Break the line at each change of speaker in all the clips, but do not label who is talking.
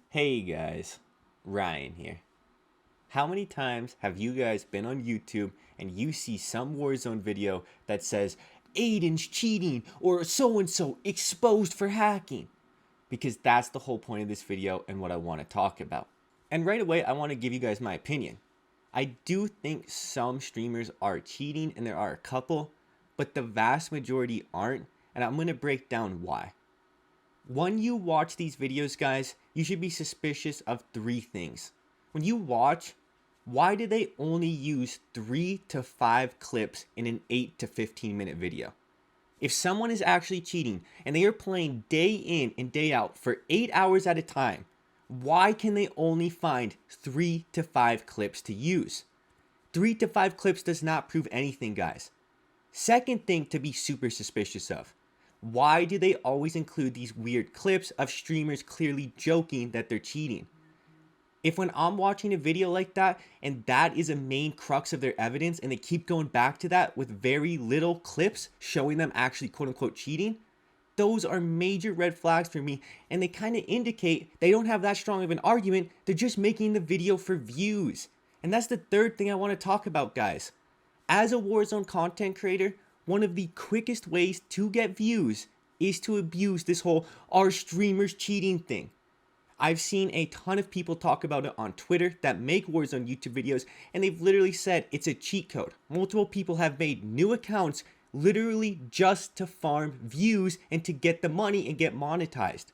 Hey guys, Ryan here. How many times have you guys been on YouTube and you see some Warzone video that says Aydan's cheating or so and so exposed for hacking? Because that's the whole point of this video and what I want to talk about. And right away, I want to give you guys my opinion. I do think some streamers are cheating and there are a couple, but the vast majority aren't, and I'm going to break down why. When you watch these videos, guys, you should be suspicious of three things. When you watch, why do they only use 3 to 5 clips in an 8 to 15 minute video? If someone is actually cheating and they are playing day in and day out for 8 hours at a time, why can they only find 3 to 5 clips to use? 3 to 5 clips does not prove anything, guys. Second thing to be super suspicious of, why do they always include these weird clips of streamers clearly joking that they're cheating? If when I'm watching a video like that and that is a main crux of their evidence and they keep going back to that with very little clips showing them actually quote unquote cheating, those are major red flags for me, and they kind of indicate they don't have that strong of an argument. They're just making the video for views. And that's the third thing I want to talk about, guys. As a Warzone content creator, one of the quickest ways to get views is to abuse this whole "are streamers cheating" thing. I've seen a ton of people talk about it on Twitter that make Warzone YouTube videos, and they've literally said it's a cheat code. Multiple people have made new accounts literally just to farm views and to get the money and get monetized.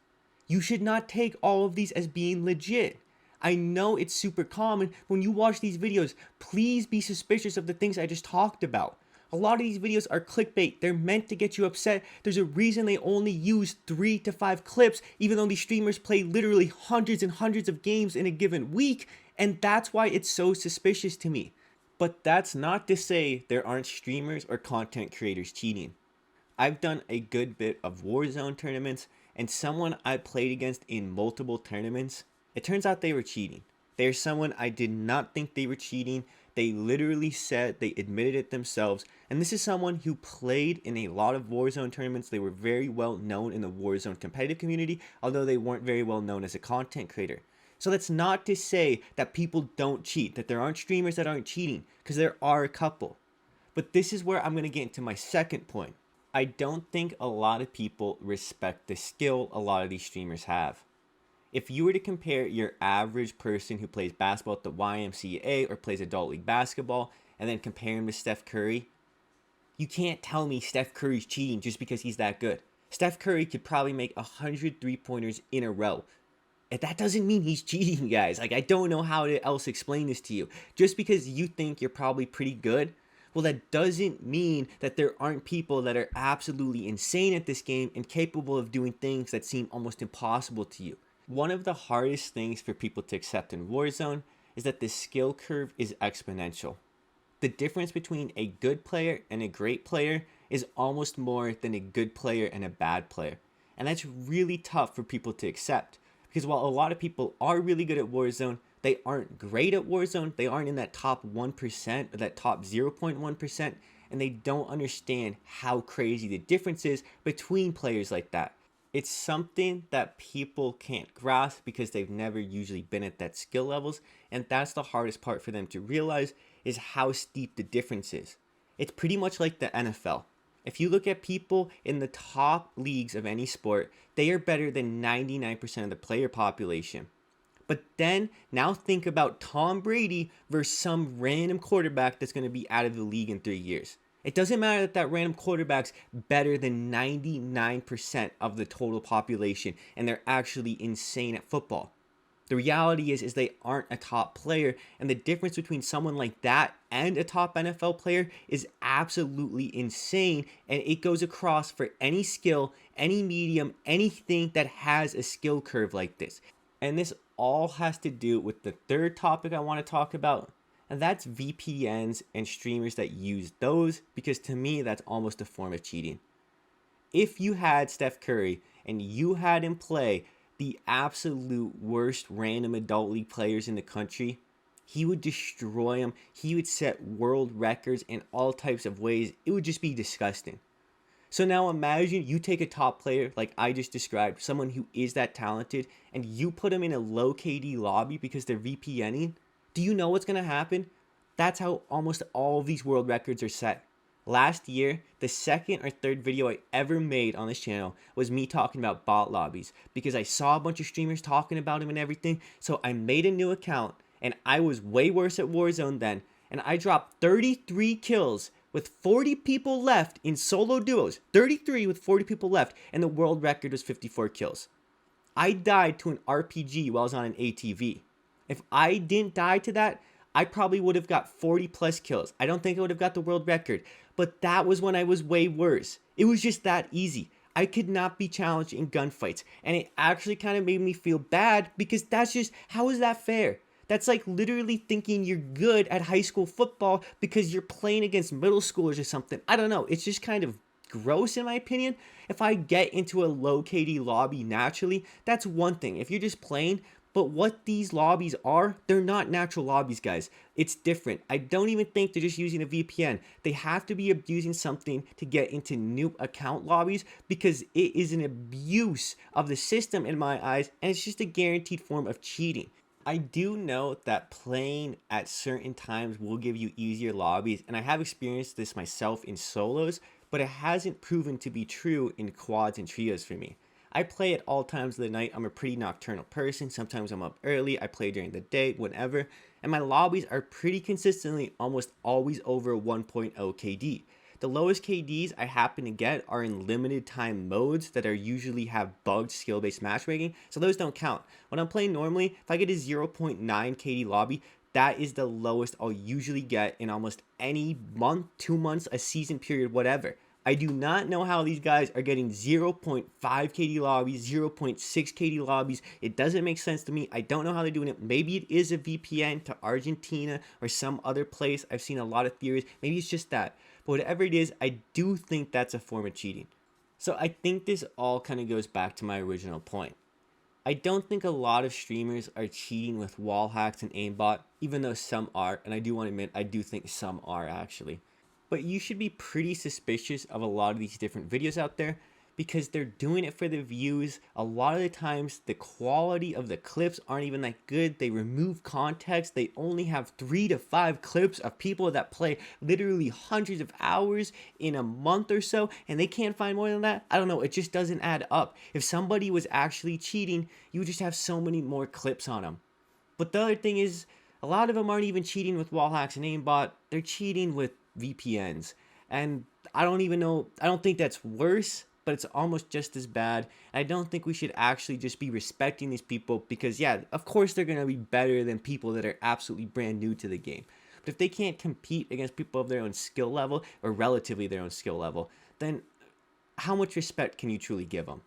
You should not take all of these as being legit. I know it's super common. When you watch these videos, please be suspicious of the things I just talked about. A lot of these videos are clickbait. They're meant to get you upset. There's a reason they only use 3 to 5 clips, even though these streamers play literally hundreds and hundreds of games in a given week, and that's why it's so suspicious to me. But that's not to say there aren't streamers or content creators cheating. I've done a good bit of Warzone tournaments, and someone I played against in multiple tournaments, it turns out they were cheating. They're someone I did not think they were cheating. They literally said they admitted it themselves. And this is someone who played in a lot of Warzone tournaments. They were very well known in the Warzone competitive community, although they weren't very well known as a content creator. So that's not to say that people don't cheat, that there aren't streamers that aren't cheating, because there are a couple. But this is where I'm going to get into my second point. I don't think a lot of people respect the skill a lot of these streamers have. If you were to compare your average person who plays basketball at the YMCA or plays adult league basketball and then compare him to Steph Curry, you can't tell me Steph Curry's cheating just because he's that good. Steph Curry could probably make 100 3-pointers in a row. And that doesn't mean he's cheating, guys. Like, I don't know how to else explain this to you. Just because you think you're probably pretty good, well, that doesn't mean that there aren't people that are absolutely insane at this game and capable of doing things that seem almost impossible to you. One of the hardest things for people to accept in Warzone is that the skill curve is exponential. The difference between a good player and a great player is almost more than a good player and a bad player. And that's really tough for people to accept. Because while a lot of people are really good at Warzone, they aren't great at Warzone. They aren't in that top 1% or that top 0.1%. And they don't understand how crazy the difference is between players like that. It's something that people can't grasp because they've never usually been at that skill levels, and that's the hardest part for them to realize is how steep the difference is. It's pretty much like the NFL. If you look at people in the top leagues of any sport, they are better than 99% of the player population. But then now think about Tom Brady versus some random quarterback that's going to be out of the league in 3 years. It doesn't matter that that random quarterback's better than 99% of the total population and they're actually insane at football. The reality is they aren't a top player, and the difference between someone like that and a top NFL player is absolutely insane, and it goes across for any skill, any medium, anything that has a skill curve like this. And this all has to do with the third topic I want to talk about, and that's VPNs and streamers that use those, because to me, that's almost a form of cheating. If you had Steph Curry and you had him play the absolute worst random adult league players in the country, he would destroy them. He would set world records in all types of ways. It would just be disgusting. So now imagine you take a top player like I just described, someone who is that talented, and you put them in a low KD lobby because they're VPNing. Do you know what's going to happen? That's how almost all of these world records are set. Last year, the second or third video I ever made on this channel was me talking about bot lobbies because I saw a bunch of streamers talking about them and everything. So I made a new account and I was way worse at Warzone then. And I dropped 33 kills with 40 people left in solo duos. 33 with 40 people left, and the world record was 54 kills. I died to an RPG while I was on an ATV. If I didn't die to that, I probably would have got 40 plus kills. I don't think I would have got the world record, but that was when I was way worse. It was just that easy. I could not be challenged in gunfights, and it actually kind of made me feel bad because that's just, how is that fair? That's like literally thinking you're good at high school football because you're playing against middle schoolers or something. I don't know. It's just kind of gross in my opinion. If I get into a low KD lobby naturally, that's one thing. If you're just playing, but what these lobbies are, they're not natural lobbies, guys. It's different. I don't even think they're just using a VPN. They have to be abusing something to get into new account lobbies because it is an abuse of the system in my eyes, and it's just a guaranteed form of cheating. I do know that playing at certain times will give you easier lobbies, and I have experienced this myself in solos, but it hasn't proven to be true in quads and trios for me. I play at all times of the night. I'm a pretty nocturnal person. Sometimes I'm up early. I play during the day, whenever, and my lobbies are pretty consistently almost always over 1.0 KD. The lowest KDs I happen to get are in limited time modes that are usually have bugged skill-based matchmaking, so those don't count. When I'm playing normally, if I get a 0.9 KD lobby, that is the lowest I'll usually get in almost any month, 2 months, a season period, whatever. I do not know how these guys are getting 0.5 KD lobbies, 0.6 KD lobbies. It doesn't make sense to me. I don't know how they're doing it. Maybe it is a VPN to Argentina or some other place. I've seen a lot of theories. Maybe it's just that. But whatever it is, I do think that's a form of cheating. So I think this all kind of goes back to my original point. I don't think a lot of streamers are cheating with wall hacks and aimbot, even though some are, and I do want to admit, I do think some are actually. But you should be pretty suspicious of a lot of these different videos out there because they're doing it for the views. A lot of the times, the quality of the clips aren't even that good. They remove context. They only have 3 to 5 clips of people that play literally hundreds of hours in a month or so, and they can't find more than that. I don't know. It just doesn't add up. If somebody was actually cheating, you would just have so many more clips on them. But the other thing is, a lot of them aren't even cheating with wall hacks and aimbot. They're cheating with VPNs, and I don't think that's worse, but it's almost just as bad. And I don't think we should actually just be respecting these people because, yeah, of course they're going to be better than people that are absolutely brand new to the game. But if they can't compete against people of their own skill level or relatively their own skill level, then how much respect can you truly give them?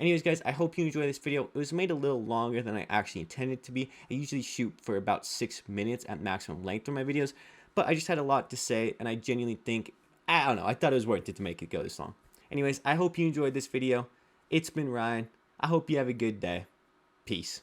Anyways, guys, I hope you enjoyed this video. It was made a little longer than I actually intended it to be. I usually shoot for about 6 minutes at maximum length for my videos, but I just had a lot to say, and I genuinely think, I don't know, I thought it was worth it to make it go this long. Anyways, I hope you enjoyed this video. It's been Ryan. I hope you have a good day. Peace.